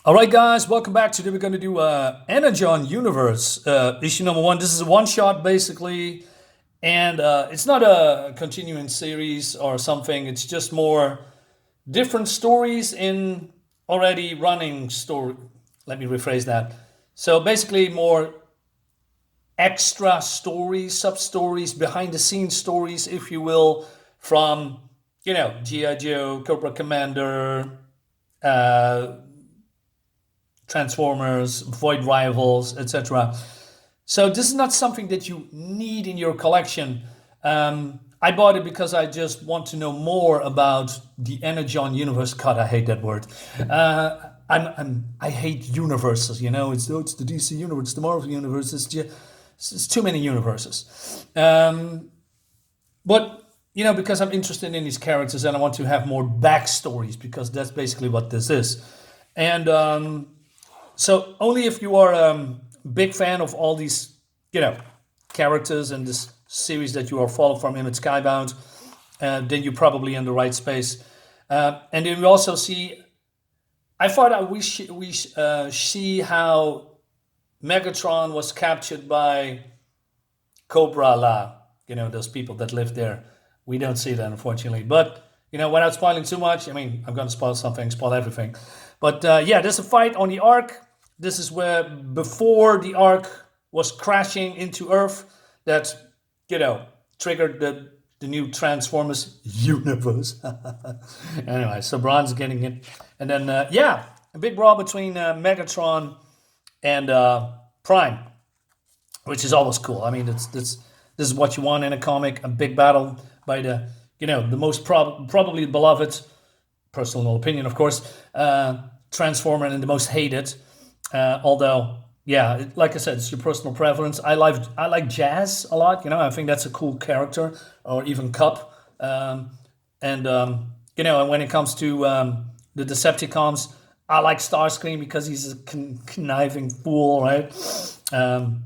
All right, guys, welcome back. Today we're going to do ENERGON Universe, issue number 1. This is a one-shot, basically, and it's not a continuing series or something. It's just more different stories in already running story. Let me rephrase that. So basically more extra stories, sub-stories, behind-the-scenes stories, if you will, from, G.I. Joe, Cobra Commander, Transformers, Void Rivals, etc. So this is not something that you need in your collection. I bought it because I just want to know more about the Energon universe. God, I hate that word. I hate universes. It's the DC universe, it's the Marvel universe. It's too many universes. But because I'm interested in these characters and I want to have more backstories, because that's basically what this is. And so only if you are a big fan of all these, characters in this series that you are following from Image Skybound, then you're probably in the right space. And then we also see, I thought we see how Megatron was captured by Cobra La, those people that live there. We don't see that, unfortunately. But, without spoiling too much, I'm going to spoil something, spoil everything. But there's a fight on the Ark. This is where, before the Ark was crashing into Earth, that, triggered the new Transformers universe. Anyway, so Braun's getting it. And then, a big brawl between Megatron and Prime, which is always cool. This is what you want in a comic, a big battle by the, the most probably beloved, personal opinion, of course, Transformer and the most hated. Although, like I said, it's your personal preference. I like Jazz a lot. I think that's a cool character, or even Cup. And when it comes to the Decepticons, I like Starscream because he's a conniving fool, right? And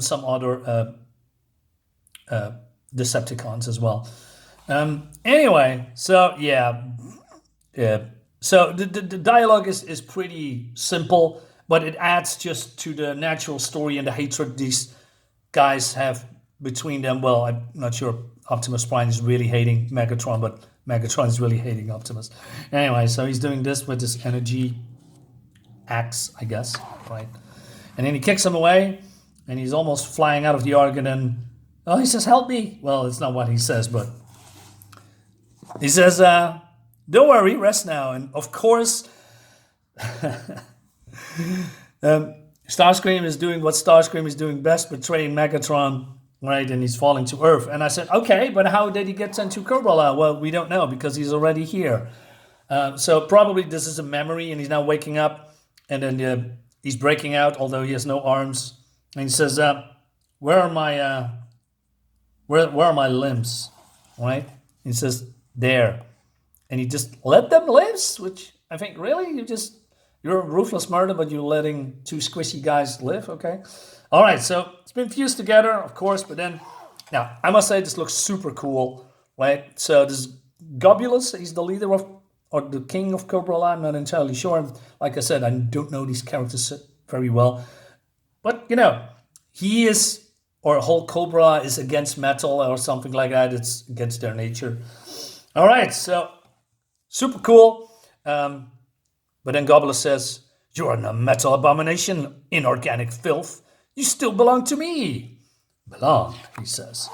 some other Decepticons as well. Anyway, so yeah. So the dialogue is pretty simple, but it adds just to the natural story and the hatred these guys have between them. Well, I'm not sure Optimus Prime is really hating Megatron, but Megatron is really hating Optimus. Anyway, so he's doing this with this energy axe, I guess, right? And then he kicks him away, and he's almost flying out of the Ark, and then, he says, "Help me." Well, it's not what he says, but he says, "Don't worry, rest now." And of course, Starscream is doing what Starscream is doing best, betraying Megatron, right? And he's falling to Earth. And I said, okay, but how did he get sent to Cobra? Well, we don't know, because he's already here. So probably this is a memory, and he's now waking up, and then he's breaking out, although he has no arms. And he says, "Where are my where are my limbs?" Right? He says, "There." And he just let them live, which I think, really? You're a ruthless murder, but you're letting two squishy guys live? Okay. All right, so it's been fused together, of course, but then, now, I must say this looks super cool, right? So this Gobulus, he's the leader of, or the king of Cobra, I'm not entirely sure. Like I said, I don't know these characters very well. But, he is, or whole Cobra is against metal or something like that. It's against their nature. All right, so super cool. But then Gobulus says, "You're a metal abomination, inorganic filth. You still belong to me." "Belong," he says.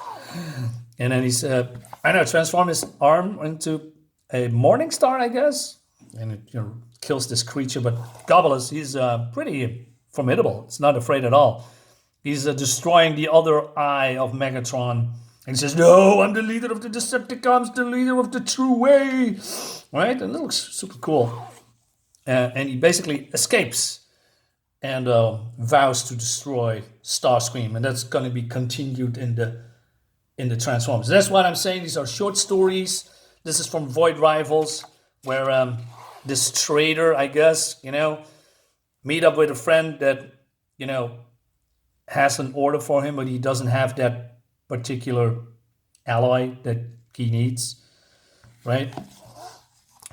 And then he said, transform his arm into a morning star, I guess. And it kills this creature. But Gobulus, he's pretty formidable. It's not afraid at all. He's destroying the other eye of Megatron. And he says, "No, I'm the leader of the Decepticons, the leader of the true way." Right? And it looks super cool. And he basically escapes and vows to destroy Starscream. And that's going to be continued in the Transformers. That's what I'm saying. These are short stories. This is from Void Rivals, where this trader, I guess, meet up with a friend that, has an order for him, but he doesn't have that particular alloy that he needs, right?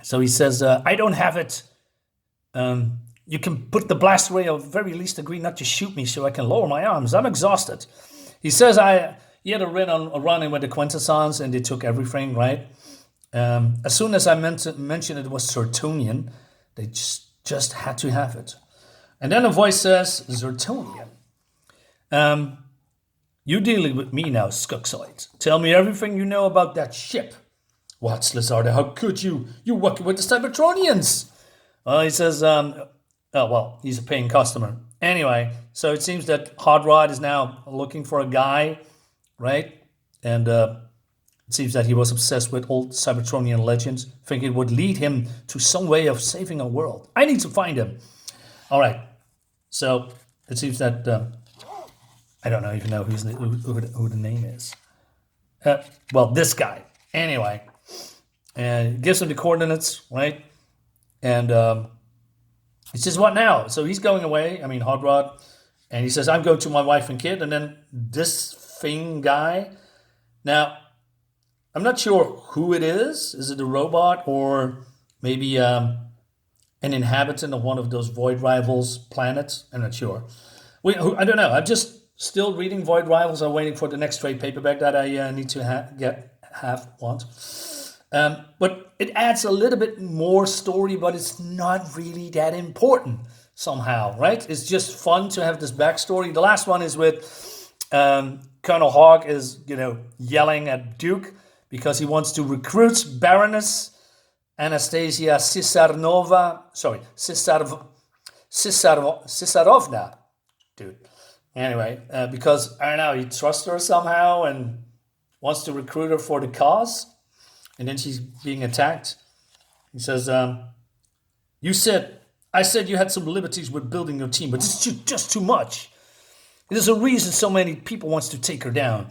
So he says, "I don't have it. You can put the blast away, or at the very least agree not to shoot me so I can lower my arms. I'm exhausted. He says he had a run-in with the Quintessons and they took everything, right? As soon as I mentioned it was Zertonian, they just had to have it. And then a voice says, Zertonian. You dealing with me now, Skuxoid. Tell me everything you know about that ship. What, Slizarda, how could you? You working with the Cybertronians. Well, he says, he's a paying customer. Anyway, so it seems that Hot Rod is now looking for a guy, right? And it seems that he was obsessed with old Cybertronian legends, thinking it would lead him to some way of saving a world. I need to find him. All right. So it seems that I don't even know who the name is. This guy. Anyway, and gives him the coordinates, right? And he says, what now? So he's going away. I mean, Hot Rod. And he says, I'm going to my wife and kid. And then this thing guy. Now, I'm not sure who it is. Is it a robot or maybe an inhabitant of one of those Void Rivals planets? I'm not sure. I don't know. I'm just still reading Void Rivals. I'm waiting for the next trade paperback that I need to want. But it adds a little bit more story, but it's not really that important somehow, right? It's just fun to have this backstory. The last one is with Colonel Hawk is, yelling at Duke because he wants to recruit Baroness Anastasia Cisarovna, dude. Anyway, because, I don't know, he trusts her somehow and wants to recruit her for the cause. And then she's being attacked. He says, I said you had some liberties with building your team, but this is just too much. There's a reason so many people wants to take her down.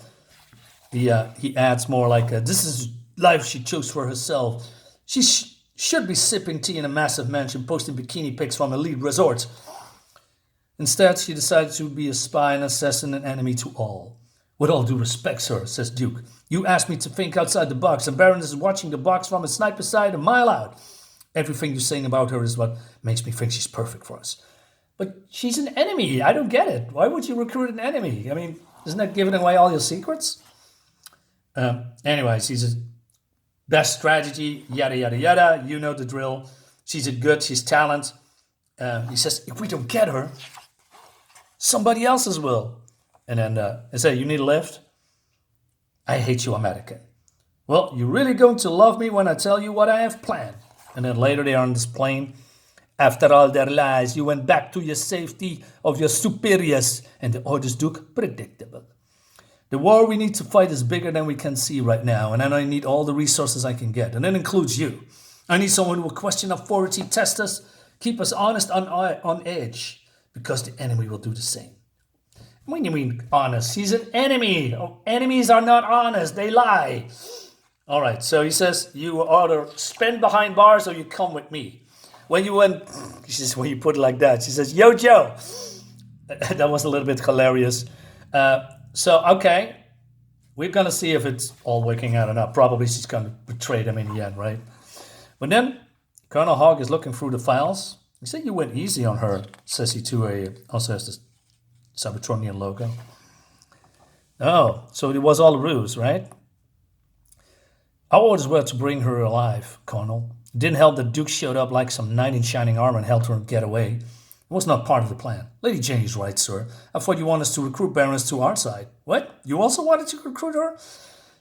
He adds more like, this is life she chose for herself. She should be sipping tea in a massive mansion, posting bikini pics from elite resorts. Instead, she decided to be a spy, an assassin, an enemy to all. With all due respect, sir, says Duke, you asked me to think outside the box, and Baroness is watching the box from a sniper side a mile out. Everything you're saying about her is what makes me think she's perfect for us. But she's an enemy. I don't get it. Why would you recruit an enemy? I mean, isn't that giving away all your secrets? Anyways, she's a best strategy, yada, yada, yada. You know the drill. She's she's talent. He says, if we don't get her, somebody else's will. And then I say, you need a lift? I hate you, American. Well, you're really going to love me when I tell you what I have planned. And then later they are on this plane. After all their lies, you went back to your safety of your superiors. And the orders, Duke, predictable. The war we need to fight is bigger than we can see right now. And I need all the resources I can get. And that includes you. I need someone who will question authority, test us, keep us honest on edge. Because the enemy will do the same. What do you mean honest? He's an enemy. Oh, enemies are not honest. They lie. All right. So he says, you either spend behind bars or you come with me. When you put it like that, she says, yo, Joe. That was a little bit hilarious. Okay. We're going to see if it's all working out or not. Probably she's going to betray them in the end, right? But then Colonel Hogg is looking through the files. He said you went easy on her, says he to also has this Cybertronian logo. Oh, so it was all a ruse, right? Our orders were to bring her alive, Colonel. It didn't help that Duke showed up like some knight in shining armor and helped her get away. It was not part of the plan. Lady Jane is right, sir. I thought you wanted us to recruit Baroness to our side. What? You also wanted to recruit her?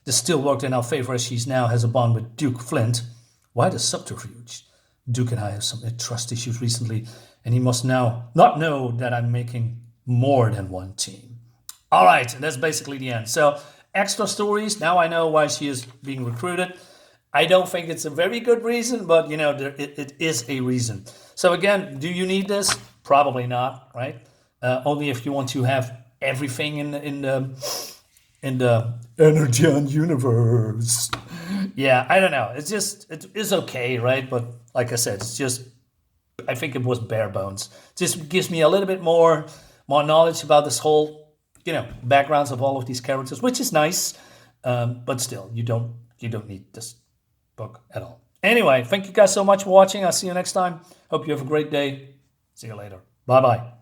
This still worked in our favor as she now has a bond with Duke Flint. Why the subterfuge? Duke and I have some trust issues recently, and he must now not know that I'm making more than one team. All right, that's basically the end. So extra stories. Now I know why she is being recruited. I don't think it's a very good reason, but it is a reason. So again, do you need this? Probably not, right? Only if you want to have everything in the ENERGON universe. Yeah, I don't know. It is okay, right? But like I said, I think it was bare bones. It just gives me a little bit more knowledge about this whole, backgrounds of all of these characters, which is nice. But still, you don't need this book at all. Anyway, thank you guys so much for watching. I'll see you next time. Hope you have a great day. See you later. Bye-bye.